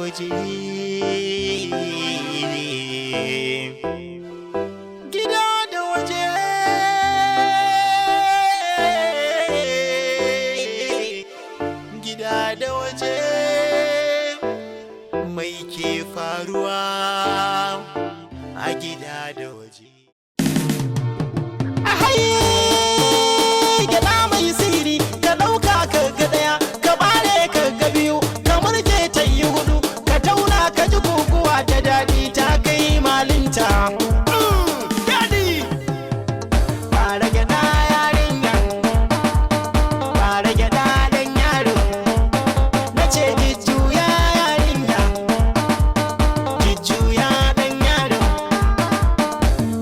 waje. Gida da waje. Gida da waje. Mai ke faruwa a gida da waje. Gida mai siri ka ɗauka ka ga ɗaya ka bare ka ga biyu ka murje ta yi hudu ka tauna ka ji guguwa ta daɗi ta kai malinta. Daɗi fara gyaɗa yarinya fara gyaɗa ɗan yaro na ce jujjuya yarinya jujjuya ɗan yaro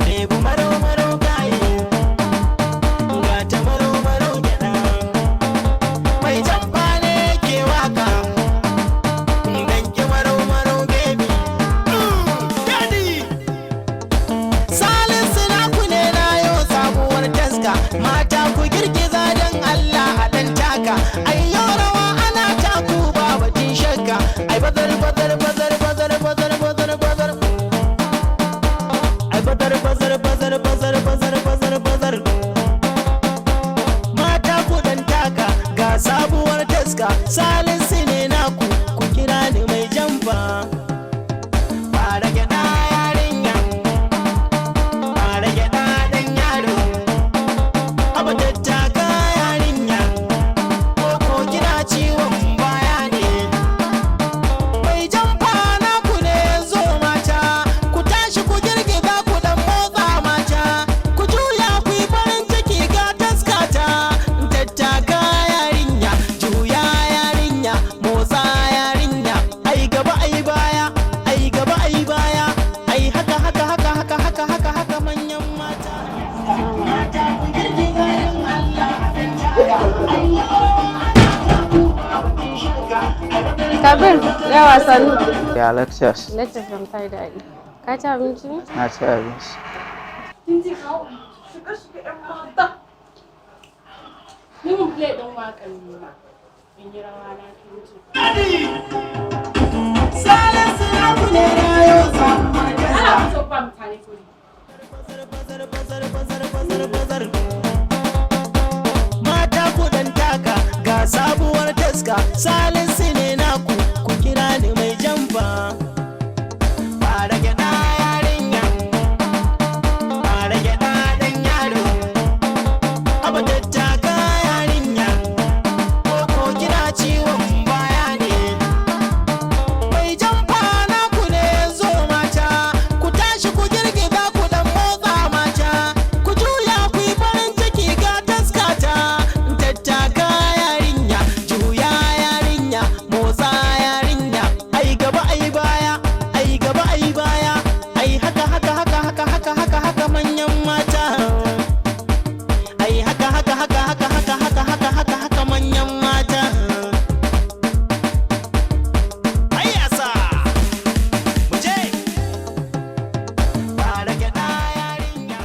ɗebu maro-maro gaye ga ta maro-maro gyaɗa mai jamfa ne ke waka dan ki maro-maro baby. Daɗi Salisu naku ne na yau sabuwar taska mata ku girgiza don Allah a ɗan taka ayyo rawa ana taku ba batun shakka ai bazar bazar bazar bazar bazar bazar bazar ai bazar bazar bazar bazar bazar bazar bazar mata ku ɗan taka ga sabuwar taska Salisu ne naku ku kira ni mai jamfa fara gyaɗa yarinya fara gyaɗa ɗan yaro abu tattaka yarinya ko kina ciwon baya ne mai jamfa naku ne zo mata ku tashi ku girgiza ku dan motsa mata ku juya ku yi farin ciki ga taskata tattaka yarinya juya yarinya motsa yarinya ai gaba ai baya ai gaba ai baya ai haka haka haka haka haka haka haka manyan mata mata ku girgiza yin Allah Kabir, ya wasanni. Ya lectures. Lectures ban tai daɗi. Ka ci abinci ne? Na ci abinci. Kin ji kawo shiga shiga ƴan mata. Ni mun play ɗin waƙar nuna. In yi rawa na kin ji. Salisu naku ne na yau sabuwar taska. Ana fito ba mutane kuri. Mata ku ɗan taka ga sabuwar taska Salisu ne naku ku kira ni mai jamfa fara gyaɗa yarinya fara gyaɗa ɗan yaro abu tattaka yarinya ko kina ciwon baya ne mai jamfa naku ne zo mata ku tashi ku girgiza ku dan motsa mata ku juya ku yi farin ciki ga taskata tattaka yarinya juya yarinya motsa yarinya ai gaba ai baya ai gaba ai baya ai haka haka haka haka haka haka haka manyan mata ai haka haka haka haka haka haka haka haka haka manyan mata ai asa mu je fara gyaɗa yarinya.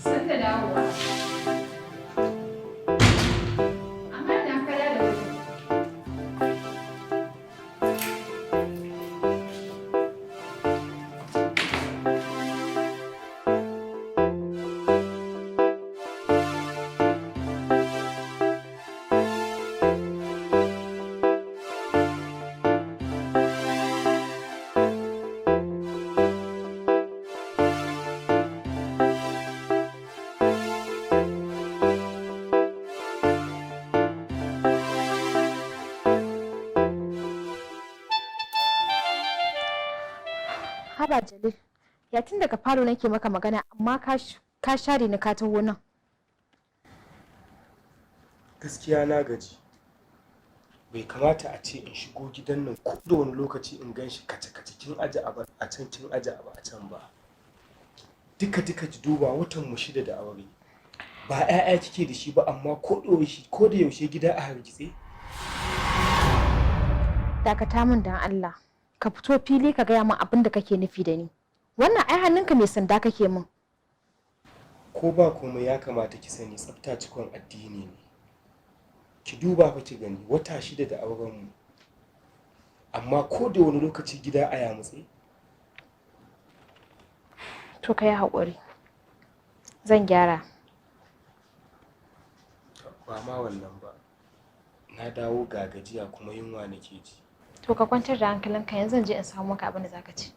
Sanda dawowa. Amma da kada da wuri. Haba Jalil, ya tun daga falo nake maka magana amma ka share ni ka taho nan. Gaskiya na gaji. Bai kamata a ce in shigo gidan nan ko da wani lokaci in gan shi kace-kace kin aje abu a can kin aje abu a can ba. Duka ki duba watan mu 6 da aure. Ba 'ya'ya kike da shi ba amma ko da yaushe gida a hargitse. Dakata min dan Allah. Ka fito fili ka gaya min abin da kake nufi da ni. Wannan ai hannunka mai sanda kake min. ko ba komai ya kamata ki sani tsafta cikon addini ne. Ki duba fa ki gani wata 6 da auren mu amma ko da wani lokaci gida a yamutse. To kai haƙuri. Zan gyara. Ba ma wannan ba. Na dawo ga gajiya kuma yunwa nake ji. To ka kwantar da hankalinka yanzu zan je in samu maka abin da zaka ci.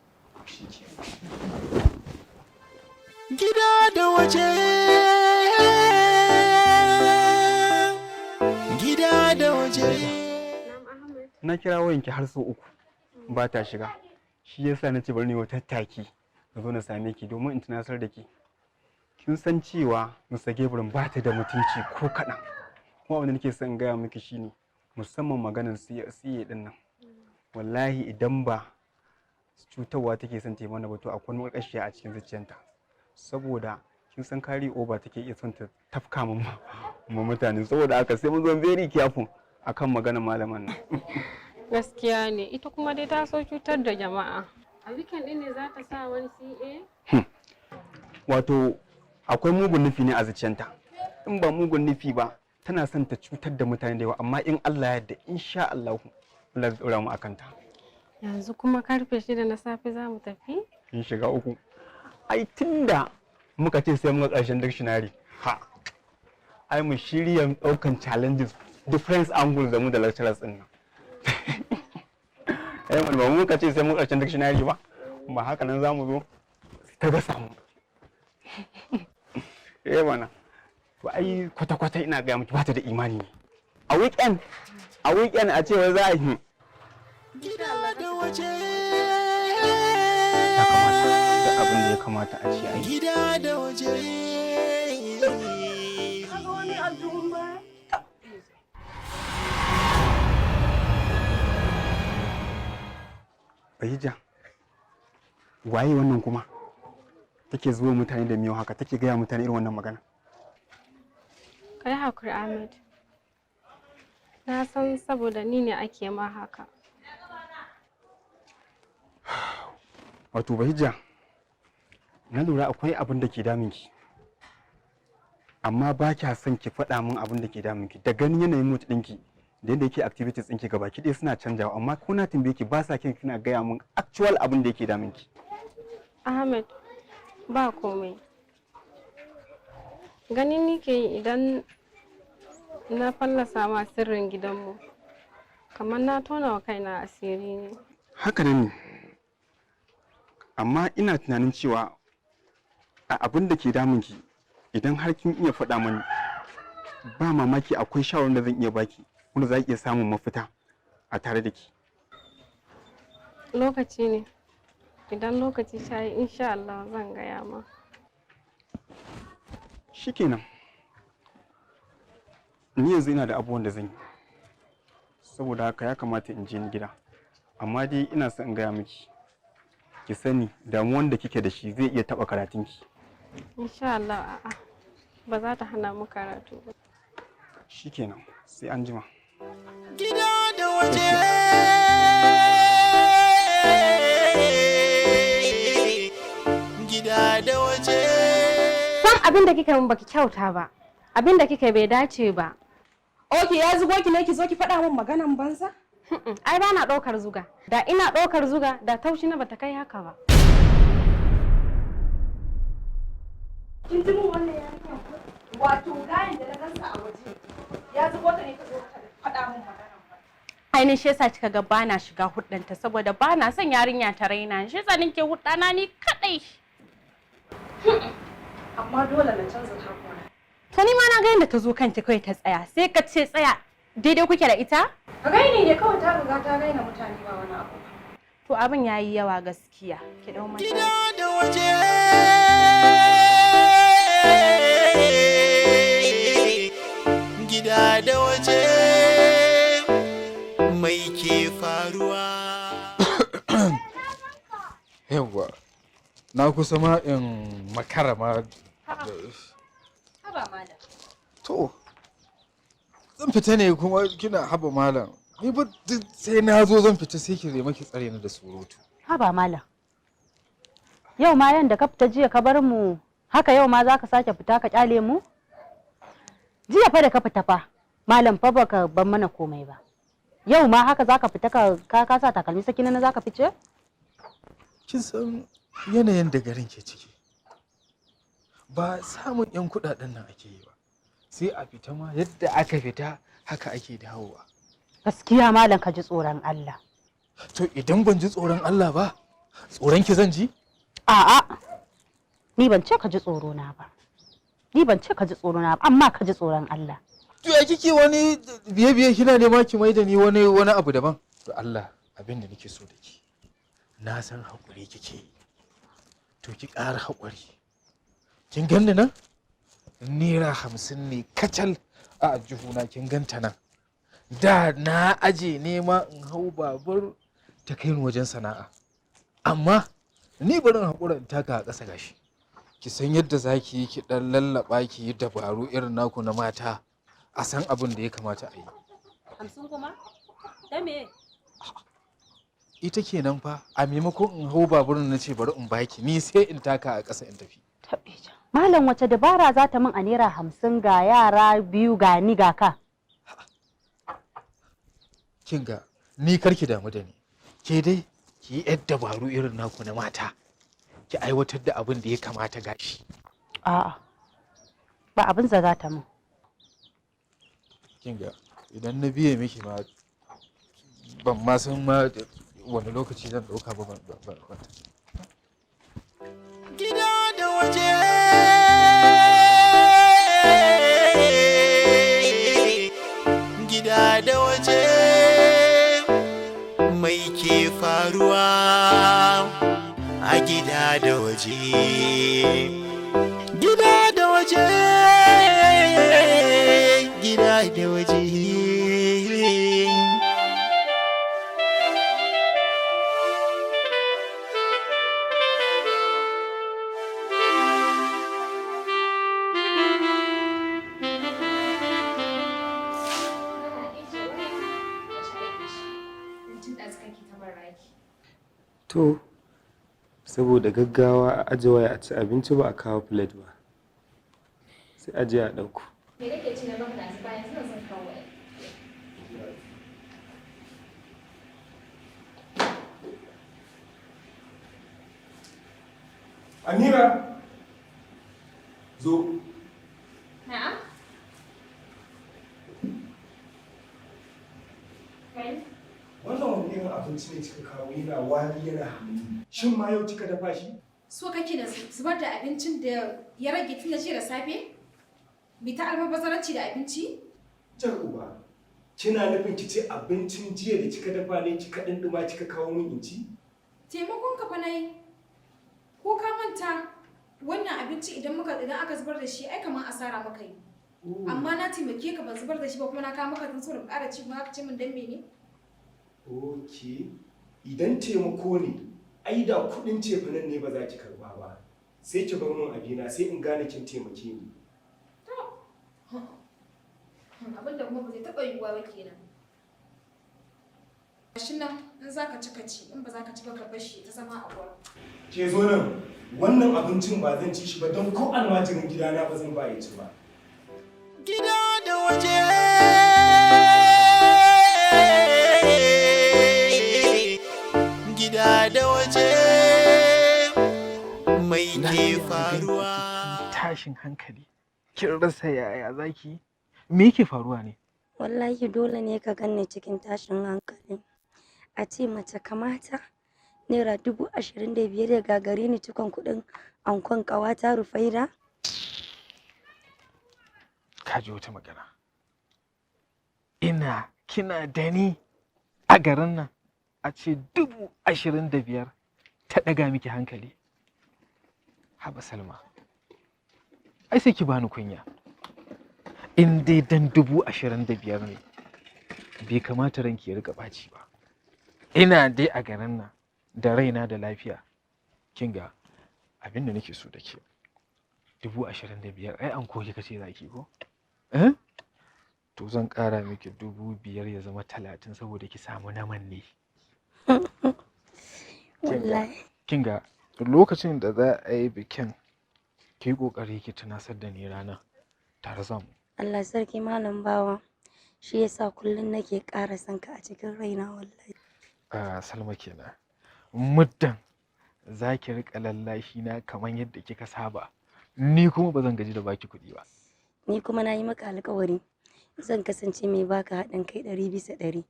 Gida da waje, gida da waje. Na kira wayanki har sau 3 ba ta shiga. Shi yasa na ce bari ne wa tattaki na zo na same ki domin in tunasar da ki. Kin san cewa Mr. Gabriel ba ta da mutunci ko kaɗan. Kuma abin da nake son gaya miki shine musamman maganar siye din nan. Wallahi idan ba cutarwa take son ta yi mana ba to akwai maƙashiya a cikin zuciyarta. Saboda kin san kari over take iya son ta tafka mu mutane, saboda haka sai mun zo very careful akan maganar malaman nan. Gaskiya ne, ita kuma dai ta so cutar da jama'a. A weekend din ne za ta sa wani CA? Wato akwai mugun nufi ne a zuciyarta. In ba mugun nufi ba tana son ta cutar da mutane da yawa, amma in Allah ya yarda insha Allah Allah zai dora mu akan ta. Yanzu kuma karfe 6 na safe za mu tafi? Kin shiga uku. Ai tunda muka ce sai mun ga ƙarshen dictionary. Ai mu shirya ɗaukan challenges different angles da mu da lecturers din nan. Ba mu muka ce sai mun ƙarshen dictionary ba. Ba haka nan zamu zo ta ga samu. Mana. To ai kwata-kwata ina ga miki bata da imani ne. A weekend a ce wai za a yi Gida da waje, ya kamata da abin da ya kamata a ce a yi. gida da waje. Bahija, waye wannan kuma? Take zuwa mutane da miyau haka, take gaya mutane irin wannan magana. Kai hakuri Ahmed. Na san saboda ni ne ake ma haka. Wato Bahija, na lura akwai abin da ke damunki. Amma ba kya son ki faɗa min abin da ke damunki. Da ganin yanayin mood ɗinki da yadda yake activities ɗinki gabaki ɗaya suna canjawa, amma ko na tambaye ki ba sa kina gaya min actual abin da yake damunki. Ahmed, ba komai. Ganin nike yi idan na fallasa ma sirrin gidanmu, kamar na tona wa kaina asiri ne. Haka ne. Amma ina tunanin cewa a abin da ke damunki idan har kin iya faɗa mani, ba mamaki akwai shawarar da zan iya baki wanda za ki iya samun mafita a tare da ki. Lokaci ne. Idan lokaci shayi insha Allah zan gaya ma. Shikenan. Ni yanzu ina da abubuwan da zan yi. Saboda haka ya kamata in je ni gida. Amma dai ina son in gaya miki. Ki sani damuwan da kike da shi zai iya taɓa karatunki. Insha Allah a'a. Ba za ta hana mu karatu ba. Shikenan, sai an jima. Gida da waje, gida da waje. San abin da kika min baki kyauta ba. Abin da kika bai dace ba. Oke, ya zugo ki ne ki zo ki faɗa min maganan banza? Ai ba na ɗaukar zuga. Da ina ɗaukar zuga da taushi na bata kai haka ba. Kin ji mun wannan yarinya ko? Wato gayin da na gansa a waje. Ya zugo ta ne ka zo ka faɗa min maganan banza. Ainihin shi yasa kika ga bana shiga huddanta saboda bana son yarinya ta raina. Shi yasa nake huddana ni kadai. Amma dole na canza takura. To ni ma na ga yadda ta zo kanta kai ta tsaya. Sai ka ce tsaya daidai kuke da ita? Ka gaini ne kawai ta riga ta raina mutane ba wani abu. To abin yayi yawa gaskiya. Ki dau mata. Gida da waje, gida da waje, mai ke faruwa? Yawwa, na kusa ma in makara ma. Haba malam. To, zan fita ne kuma kina haba malam. Ni ba sai na zo zan fita sai ki zai maki tsare ni da surutu. Haba malam. Yau ma yanda ka fita jiya ka bar mu Haka yau ma za ka sake fita ka kyale mu? Jiya fa da ka fita fa, malam fa baka ban mana komai ba. Yau ma haka za ka fita ka sa takalmi sakina na za ka fice? Kin san yanayin da garin ke ciki. Ba samun 'yan kuɗaɗen nan ake yi ba. Sai a fita ma yadda aka fita haka ake dawowa. Gaskiya malam ka ji tsoron Allah. To idan ban ji tsoron Allah ba, tsoron ki zan ji? A'a, ni ban ce ka ji tsoro na ba. Ni ban ce ka ji tsoro na ba, amma ka ji tsoron Allah. To ya kike wani biye-biye kina nema ki mai da ni wani abu daban? To Allah, abin da nake so da ki. Na san haƙuri kike yi. To ki ƙara haƙuri. Kin ganni nan? Naira 50 ne kacal a aljihuna kin ganta nan. Da na aje nema in hau babur ta kai ni wajen sana'a. Amma ni barin haƙura in taka a ƙasa gashi. Ki san yadda za ki yi ki ɗan lallaɓa ki yi dabaru irin naku na mata a san abin da ya kamata a yi. 50 kuma? Da me? Ita kenan fa a maimakon in hau baburin na ce bari in baki ni sai in taka a ƙasa in tafi. Malam wace dabara za ta min a naira 50 ga yara biyu ga ni ga ka? Kin ga ni karki damu da ni. Ke dai ki yi yadda dabaru irin naku na mata. Ki aiwatar da abin da ya kamata gashi. A'a. Ba abin za ta min. Kin ga idan na biye miki ma ban ma san ma wani lokaci zan dauka ba ban. Gida da waje gida da waje mai ke faruwa a gida da waje gida da waje gida da waje To, saboda gaggawa a aje waya a ci abinci ba a kawo plate ba. Sai aje a ɗauko. Me kake ci na baka da zuba yanzu na son kawo waya. Amira! Zo. Na'am? Kai? Wannan wani irin abinci ne kika kawo yana wari yana hamami. Shin ma yau kika dafa shi? So kake da zubar da abincin da ya rage tun da jiya da safe? Bi ta almabazaranci da abinci? Jar uba, kina nufin ki ce abincin jiya da kika dafa ne kika ɗinɗima kika kawo min in ci? Taimakon ka fa nayi. Ko ka manta wannan abinci idan aka zubar da shi ai kamar asara maka yi. Amma na taimake ka ban zubar da shi ba kuma na kawo maka tun so da ƙara ci kuma ka ce min dan mene? Ok, idan taimako ne, ai da kuɗin cefanen ne ba za ki karba ba. Sai ki bar min abina sai in gane kin taimake ni. Abin da kuma ba zai taɓa yiwuwa ba kenan. Gashi nan in za ka ci ka ci in ba za ka ci ba ka bar shi ta zama a gurin. Ke zo nan, wannan abincin ba zan ci shi ba don ko almajirin gidana ba zan ba ya ci ba. Gida da waje. Gida da waje mai ke faruwa. Tashin hankali. Kin rasa yaya zaki? Me yake faruwa ne? Wallahi dole ne ka ganni cikin tashin hankali. A ce mace kamata naira 25,000 da gagare ni cikon kuɗin ankon ƙawata Rufaida? Ka ji wata magana. Kina da ni a garin nan a ce 25,000 ta ɗaga miki hankali. Haba Salma, ai sai ki bani kunya. In dai dan 25,000 ne, bai kamata ranki ya riƙa ɓaci ba. Ina dai a garin nan da raina da lafiya. Kin ga abin da nake so da ke 25,000 ai an koyi kace zaki ko? To zan ƙara miki 5,000 ya zama 30 saboda ki samu naman ne. Kin ga lokacin da za a yi bikin ki yi ƙoƙari ki tunasar da ni ranar tare za mu. Allah sarki malam bawa, shi yasa kullum nake ƙara son ka a cikin raina wallahi. Salma kenan. Muddin za ki riƙa lallashi na kamar yadda kika saba, ni kuma ba zan gaji da baki kuɗi ba. Ni kuma na yi maka alƙawari zan kasance mai baka haɗin kai 100%.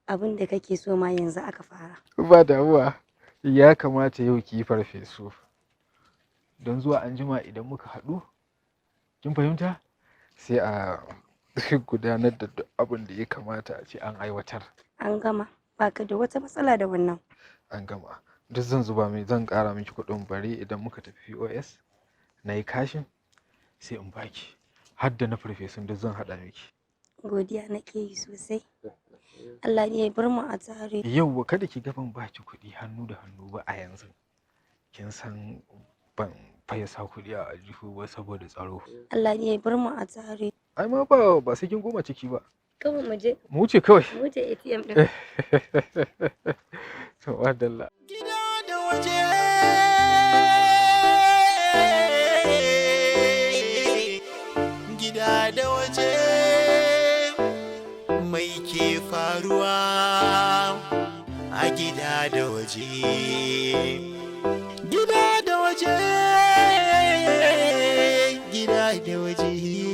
Abin da kake so ma yanzu aka fara. Ba damuwa, ya kamata yau ki yi farfesu. Don zuwa anjima idan muka haɗu, kin fahimta? Sai a gudanar da duk abin da ya kamata a ce an aiwatar. An gama, baka da wata matsala da wannan. An gama. Duk zan zuba mai, zan ƙara miki kuɗin bare idan muka tafi POS na yi kashin sai in baki. Har da na farfesun duk zan haɗa miki. Godiya nake yi sosai. Allah ya bar mu a tare. Yauwa kada ki ga ban baki kuɗi hannu da hannu ba a yanzu. Kin san ban faye sa kuɗi a aljihu ba saboda tsaro. Allah ya bar mu a tare. Ai ma ba sai kin goma ciki ba. Kawai mu je. Mu wuce kawai. Mu wuce ATM din. To wadalla. Gida da waje. Gida da waje. Mai ke faruwa a gida da waje. Gida da waje. Gida da waje.